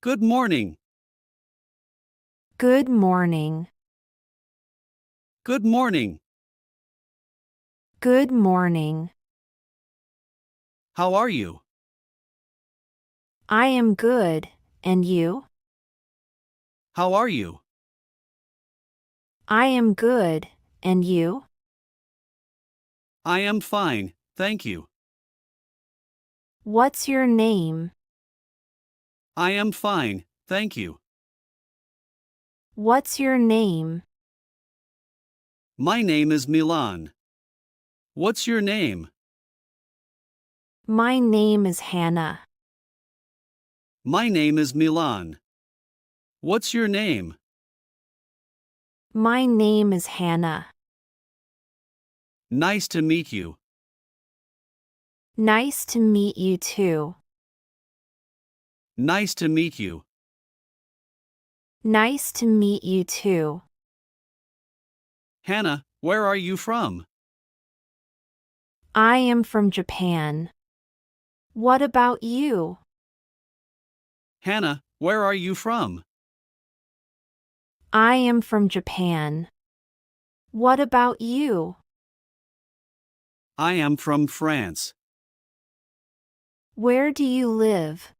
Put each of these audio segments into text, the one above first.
Good morning. Good morning. Good morning. Good morning. How are you? I am good, and you? How are you? I am good, and you? I am fine, thank you. What's your name? I am fine, thank you. What's your name? My name is Milan. What's your name? My name is Hannah. My name is Milan. What's your name? My name is Hannah. Nice to meet you. Nice to meet you too. Nice to meet you. Nice to meet you too. Hannah, where are you from? I am from Japan. What about you? Hannah, where are you from? I am from Japan. What about you? I am from France. Where do you live?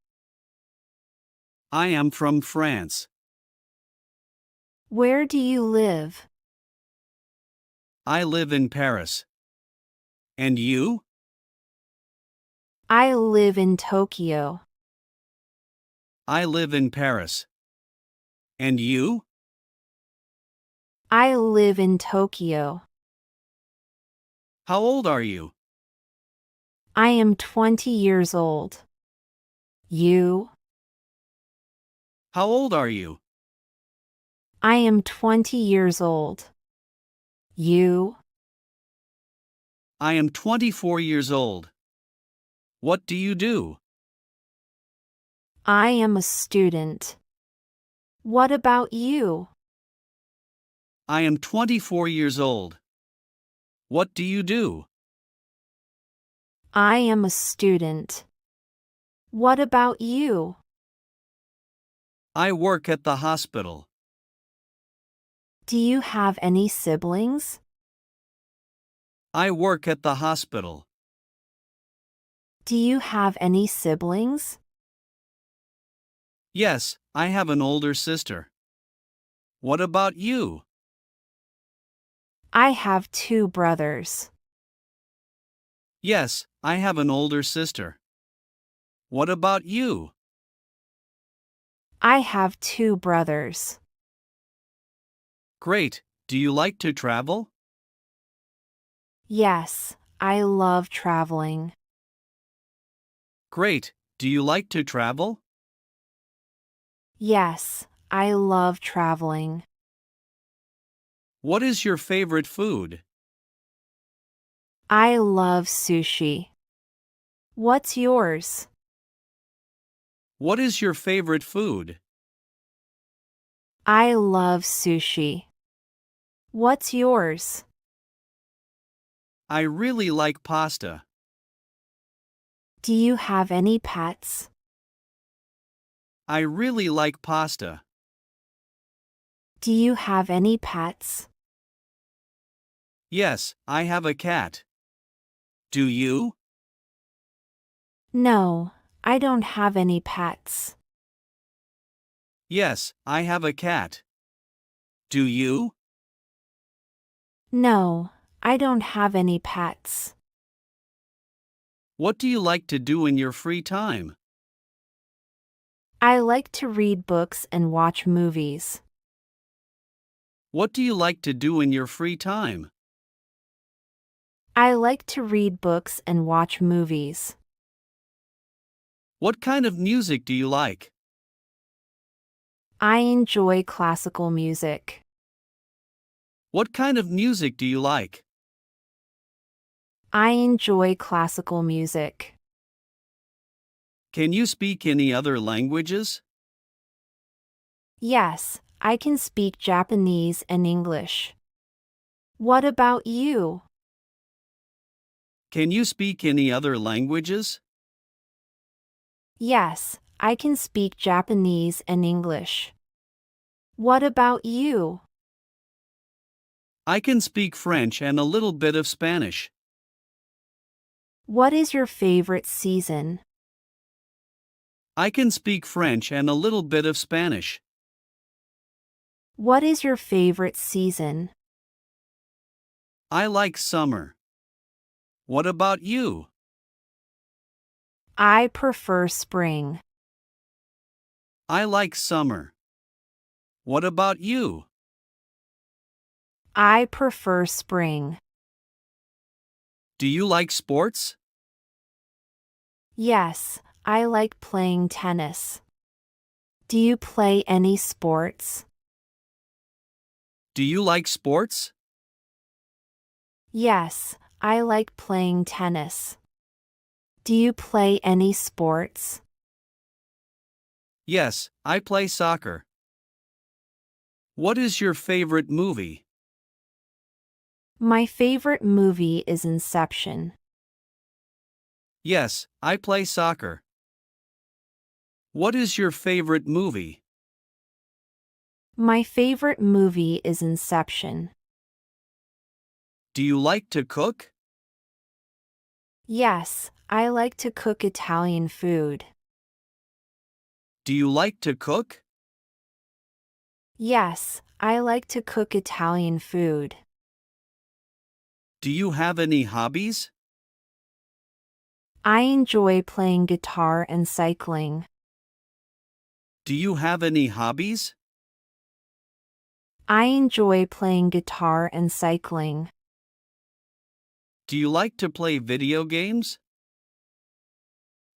I am from France. Where do you live? I live in Paris. And you? I live in Tokyo. I live in Paris. And you? I live in Tokyo. How old are you? I am 20 years old. You? How old are you? I am 20 years old. You? I am 24 years old. What do you do? I am a student. What about you? I am 24 years old. What do you do? I am a student. What about you? I work at the hospital. Do you have any siblings? I work at the hospital. Do you have any siblings? Yes, I have an older sister. What about you? I have 2 brothers. Yes, I have an older sister. What about you? I have 2 brothers. Great. Do you like to travel? Yes, I love traveling. Great. Do you like to travel? Yes, I love traveling. What is your favorite food? I love sushi. What's yours? What is your favorite food? I love sushi. What's yours? I really like pasta. Do you have any pets? I really like pasta. Do you have any pets? Yes, I have a cat. Do you? No, I don't have any pets. Yes, I have a cat. Do you? No, I don't have any pets. What do you like to do in your free time? I like to read books and watch movies. What do you like to do in your free time? I like to read books and watch movies. What kind of music do you like? I enjoy classical music. What kind of music do you like? I enjoy classical music. Can you speak any other languages? Yes, I can speak Japanese and English. What about you? Can you speak any other languages? Yes, I can speak Japanese and English. What about you? I can speak French and a little bit of Spanish. What is your favorite season? I can speak French and a little bit of Spanish. What is your favorite season? I like summer. What about you? I prefer spring. I like summer. What about you? I prefer spring. Do you like sports? Yes, I like playing tennis. Do you play any sports? Do you like sports? Yes, I like playing tennis. Do you play any sports? Yes, I play soccer. What is your favorite movie? My favorite movie is Inception. Yes, I play soccer. What is your favorite movie? My favorite movie is Inception. Do you like to cook? Yes, I like to cook Italian food. Do you like to cook? Yes, I like to cook Italian food. Do you have any hobbies? I enjoy playing guitar and cycling. Do you have any hobbies? I enjoy playing guitar and cycling. Do you like to play video games?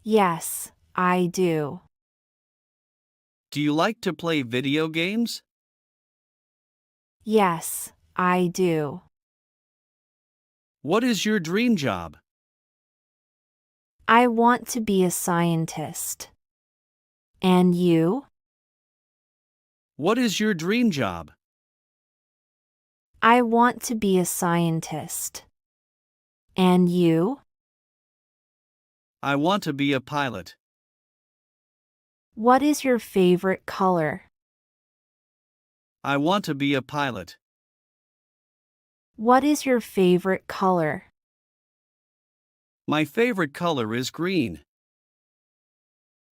Yes, I do. Do you like to play video games? Yes, I do. What is your dream job? I want to be a scientist. And you? What is your dream job? I want to be a scientist. And you? I want to be a pilot. What is your favorite color? I want to be a pilot. What is your favorite color? My favorite color is green.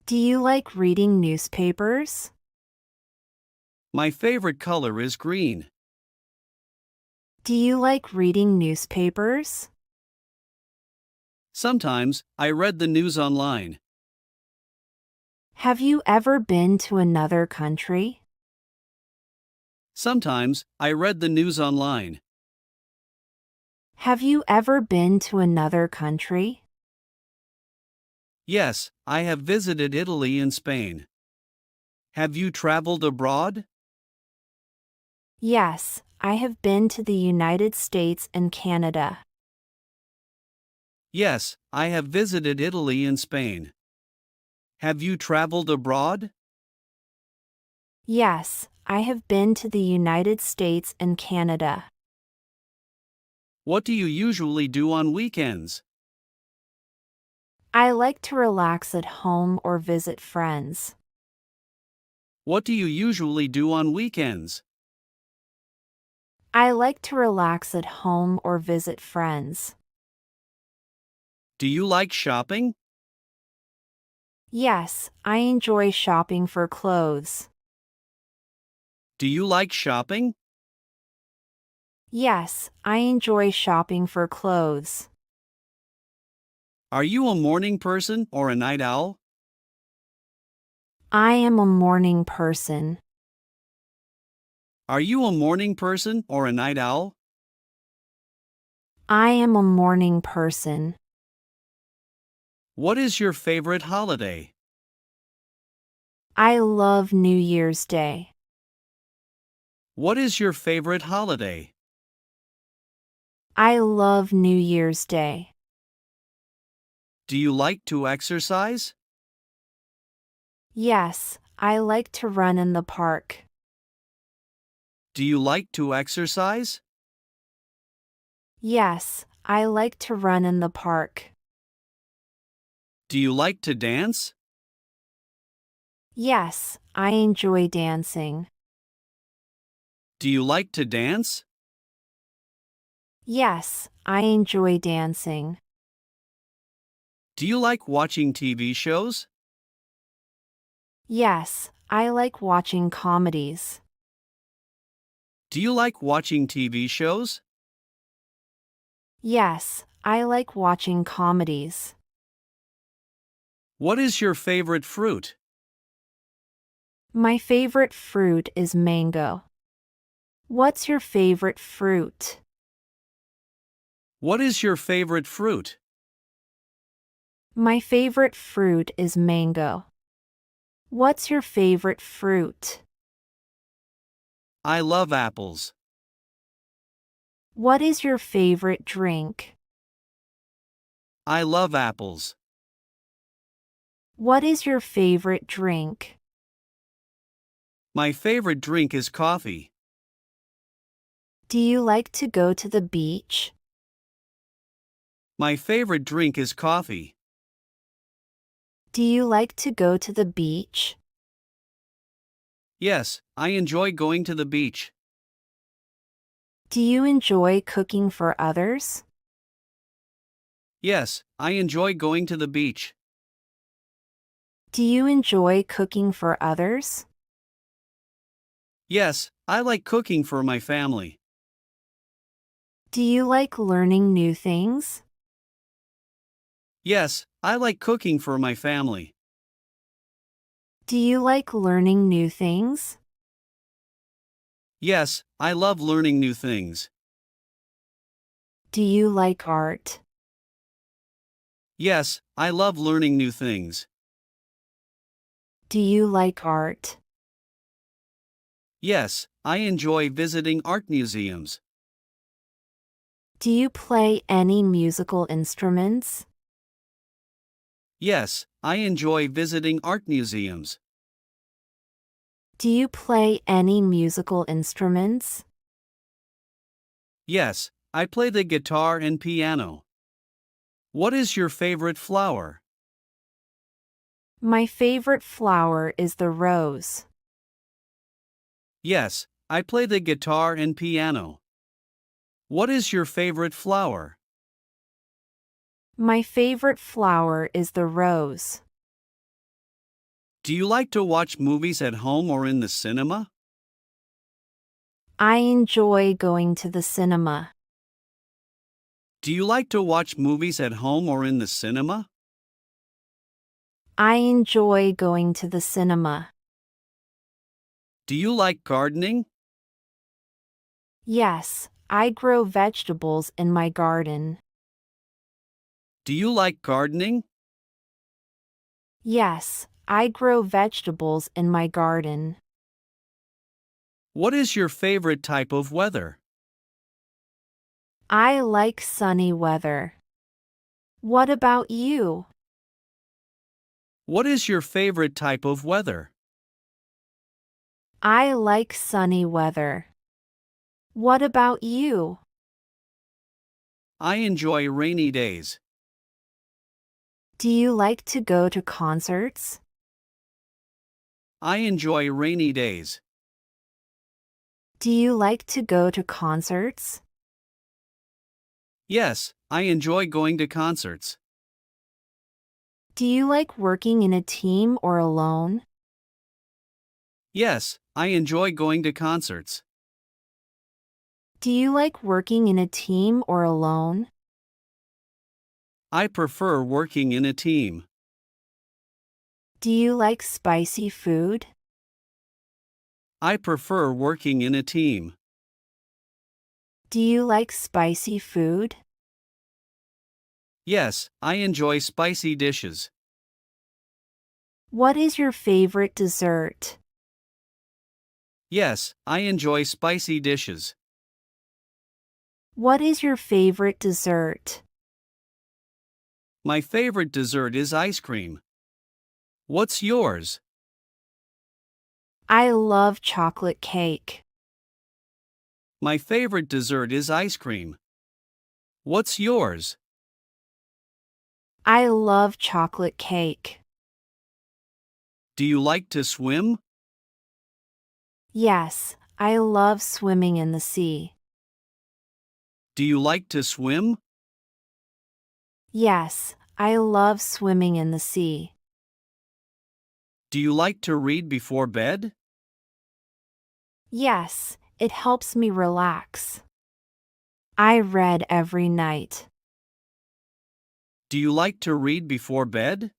Do you like reading newspapers? My favorite color is green. Do you like reading newspapers? Sometimes, I read the news online. Have you ever been to another country? Sometimes, I read the news online. Have you ever been to another country? Yes, I have visited Italy and Spain. Have you traveled abroad? Yes, I have been to the United States and Canada. Yes, I have visited Italy and Spain. Have you traveled abroad? Yes, I have been to the United States and Canada. What do you usually do on weekends? I like to relax at home or visit friends. What do you usually do on weekends? I like to relax at home or visit friends. Do you like shopping? Yes, I enjoy shopping for clothes. Do you like shopping? Yes, I enjoy shopping for clothes. Are you a morning person or a night owl? I am a morning person. Are you a morning person or a night owl? I am a morning person. What is your favorite holiday? I love New Year's Day. What is your favorite holiday? I love New Year's Day. Do you like to exercise? Yes, I like to run in the park. Do you like to exercise? Yes, I like to run in the park. Do you like to dance? Yes, I enjoy dancing. Do you like to dance? Yes, I enjoy dancing. Do you like watching TV shows? Yes, I like watching comedies. Do you like watching TV shows? Yes, I like watching comedies. What is your favorite fruit? My favorite fruit is mango. What's your favorite fruit? What is your favorite fruit? My favorite fruit is mango. What's your favorite fruit? I love apples. What is your favorite drink? I love apples. What is your favorite drink? My favorite drink is coffee. Do you like to go to the beach? My favorite drink is coffee. Do you like to go to the beach? Yes, I enjoy going to the beach. Do you enjoy cooking for others? Yes, I enjoy going to the beach. Do you enjoy cooking for others? Yes, I like cooking for my family. Do you like learning new things? Yes, I like cooking for my family. Do you like learning new things? Yes, I love learning new things. Do you like art? Yes, I love learning new things. Do you like art? Yes, I enjoy visiting art museums. Do you play any musical instruments? Yes, I enjoy visiting art museums. Do you play any musical instruments? Yes, I play the guitar and piano. What is your favorite flower? My favorite flower is the rose. Yes, I play the guitar and piano. What is your favorite flower? My favorite flower is the rose. Do you like to watch movies at home or in the cinema? I enjoy going to the cinema. Do you like to watch movies at home or in the cinema? I enjoy going to the cinema. Do you like gardening? Yes, I grow vegetables in my garden. Do you like gardening? Yes, I grow vegetables in my garden. What is your favorite type of weather? I like sunny weather. What about you? What is your favorite type of weather? I like sunny weather. What about you? I enjoy rainy days. Do you like to go to concerts? I enjoy rainy days. Do you like to go to concerts? Yes, I enjoy going to concerts. Do you like working in a team or alone? Yes, I enjoy going to concerts. Do you like working in a team or alone? I prefer working in a team. Do you like spicy food? I prefer working in a team. Do you like spicy food? Yes, I enjoy spicy dishes. What is your favorite dessert? Yes, I enjoy spicy dishes. What is your favorite dessert? My favorite dessert is ice cream. What's yours? I love chocolate cake. My favorite dessert is ice cream. What's yours? I love chocolate cake. Do you like to swim? Yes, I love swimming in the sea. Do you like to swim? Yes, I love swimming in the sea. Do you like to read before bed? Yes, it helps me relax. I read every night. Do you like to read before bed?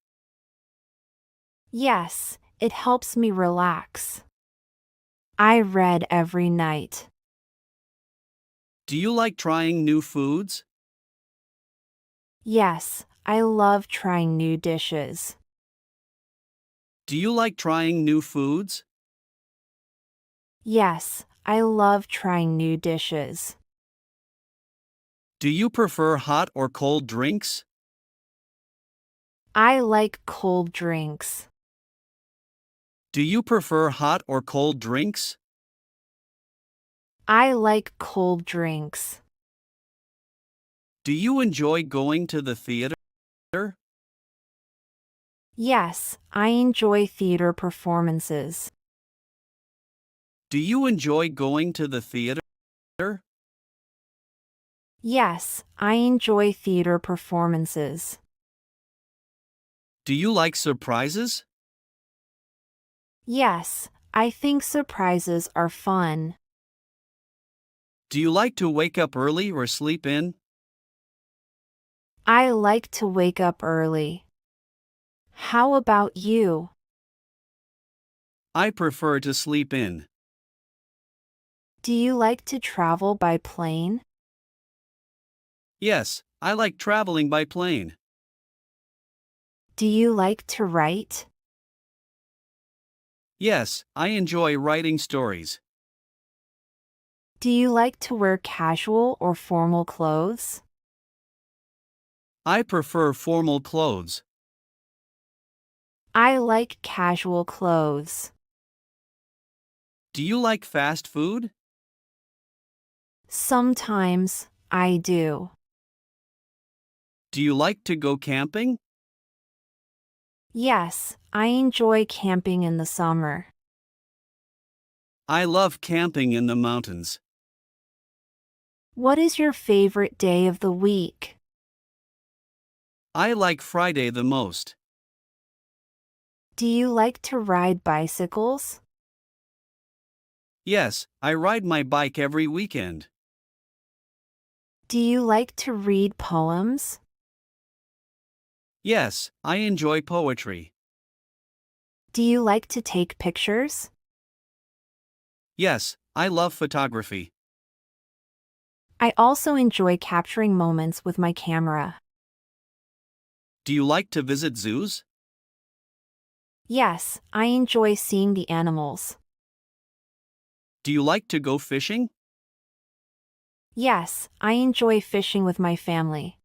Yes, it helps me relax. I read every night. Do you like trying new foods? Yes, I love trying new dishes. Do you like trying new foods? Yes, I love trying new dishes. Do you prefer hot or cold drinks? I like cold drinks. Do you prefer hot or cold drinks? I like cold drinks. Do you enjoy going to the theater? Yes, I enjoy theater performances. Do you enjoy going to the theater? Yes, I enjoy theater performances. Do you like surprises? Yes, I think surprises are fun. Do you like to wake up early or sleep in? I like to wake up early. How about you? I prefer to sleep in. Do you like to travel by plane? Yes, I like traveling by plane. Do you like to write? Yes, I enjoy writing stories. Do you like to wear casual or formal clothes? I prefer formal clothes. I like casual clothes. Do you like fast food? Sometimes, I do. Do you like to go camping? Yes, I enjoy camping in the summer. I love camping in the mountains. What is your favorite day of the week? I like Friday the most. Do you like to ride bicycles? Yes, I ride my bike every weekend. Do you like to read poems? Yes, I enjoy poetry. Do you like to take pictures? Yes, I love photography. I also enjoy capturing moments with my camera. Do you like to visit zoos? Yes, I enjoy seeing the animals. Do you like to go fishing? Yes, I enjoy fishing with my family.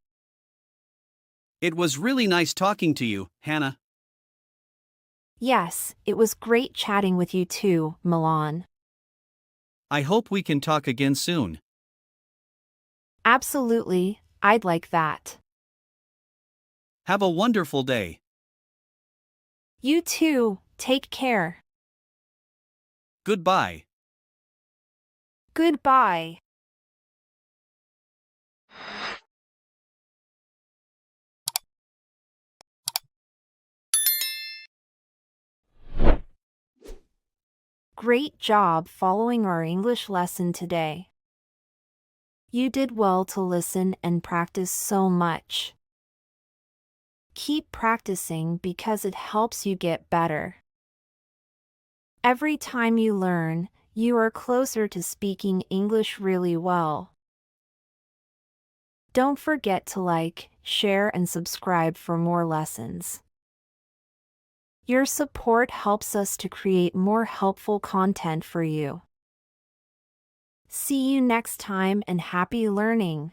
It was really nice talking to you, Hannah. Yes, it was great chatting with you too, Milan. I hope we can talk again soon. Absolutely, I'd like that. Have a wonderful day. You too, take care. Goodbye. Goodbye. Great job following our English lesson today. You did well to listen and practice so much. Keep practicing because it helps you get better. Every time you learn, you are closer to speaking English really well. Don't forget to like, share, and subscribe for more lessons. Your support helps us to create more helpful content for you. See you next time and happy learning!